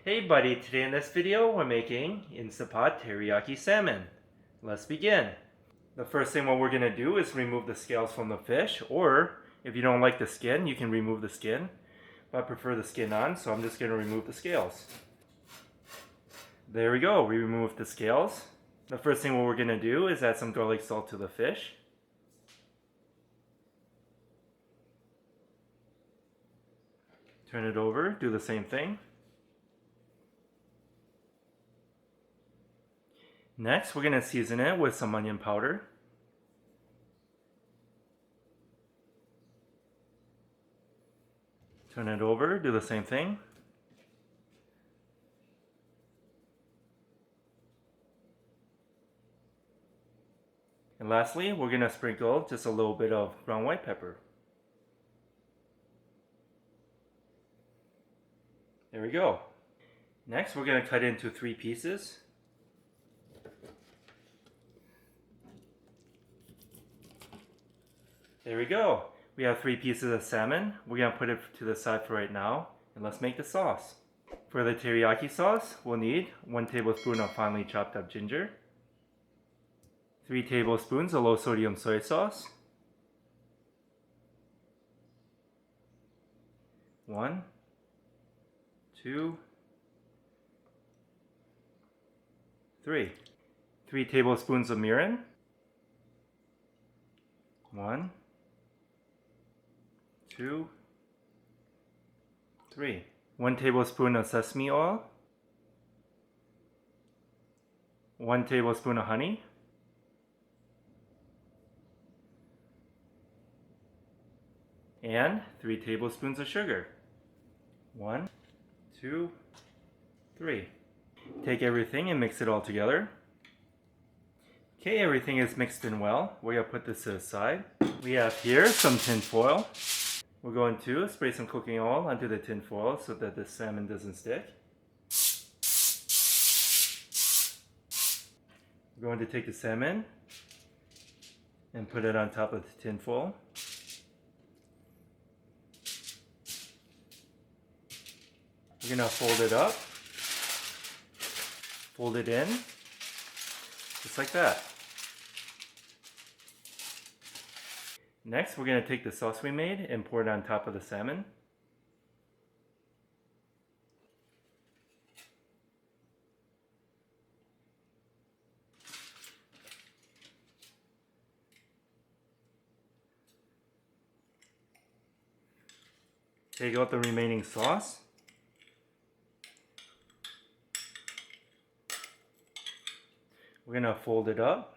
Hey buddy, today in this video we're making Instapot Teriyaki Salmon. Let's begin. The first thing what we're going to do is remove the scales from the fish, or if you don't like the skin, you can remove the skin. But I prefer the skin on, so I'm just going to remove the scales. There we go, we removed the scales. The first thing what we're going to do is add some garlic salt to the fish. Turn it over, do the same thing. Next, we're going to season it with some onion powder. Turn it over, do the same thing. And lastly, we're going to sprinkle just a little bit of ground white pepper. There we go. Next, we're going to cut it into 3 pieces. There we go. We have 3 pieces of salmon. We're going to put it to the side for right now, and let's make the sauce. For the teriyaki sauce, we'll need 1 tablespoon of finely chopped up ginger, 3 tablespoons of low sodium soy sauce, 1, 2, 3. 3 tablespoons of mirin, 1, 2, 3. 1 tablespoon of sesame oil, 1 tablespoon of honey, and 3 tablespoons of sugar. 1, 2, 3. Take everything and mix it all together. Okay, everything is mixed in well. We're going to put this to the side. We have here some tin foil. We're going to spray some cooking oil onto the tin foil so that the salmon doesn't stick. We're going to take the salmon and put it on top of the tin foil. We're going to fold it up, fold it in, just like that. Next, we're going to take the sauce we made and pour it on top of the salmon. Take out the remaining sauce. We're going to fold it up.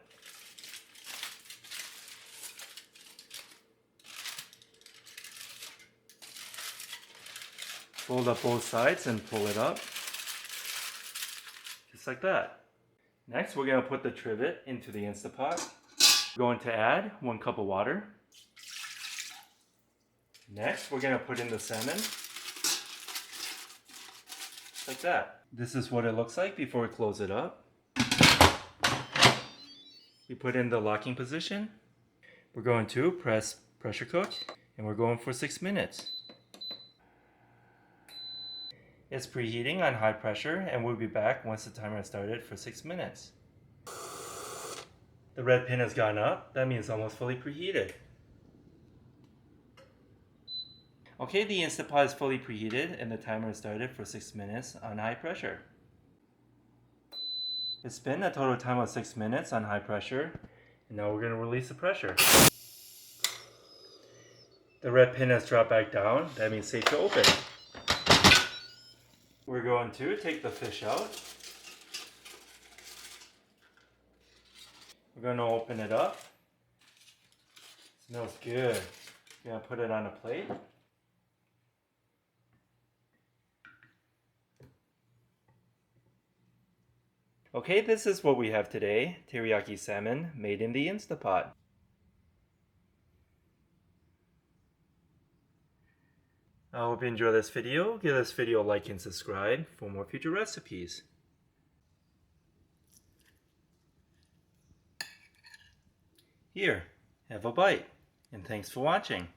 Fold up both sides and pull it up, just like that. Next, we're going to put the trivet into the Instapot. We're going to add 1 cup of water. Next, we're going to put in the salmon, just like that. This is what it looks like before we close it up. We put in the locking position. We're going to press pressure cook, and we're going for 6 minutes. It's preheating on high pressure, and we'll be back once the timer has started for 6 minutes. The red pin has gone up. That means almost fully preheated. Okay, the Instapot is fully preheated, and the timer has started for 6 minutes on high pressure. It's been a total time of 6 minutes on high pressure, and now we're going to release the pressure. The red pin has dropped back down. That means safe to open. We're going to take the fish out. We're going to open it up. It smells good. We're going to put it on a plate. Okay, this is what we have today. Teriyaki salmon made in the Instapot. I hope you enjoy this video. Give this video a like and subscribe for more future recipes. Here, have a bite, and thanks for watching.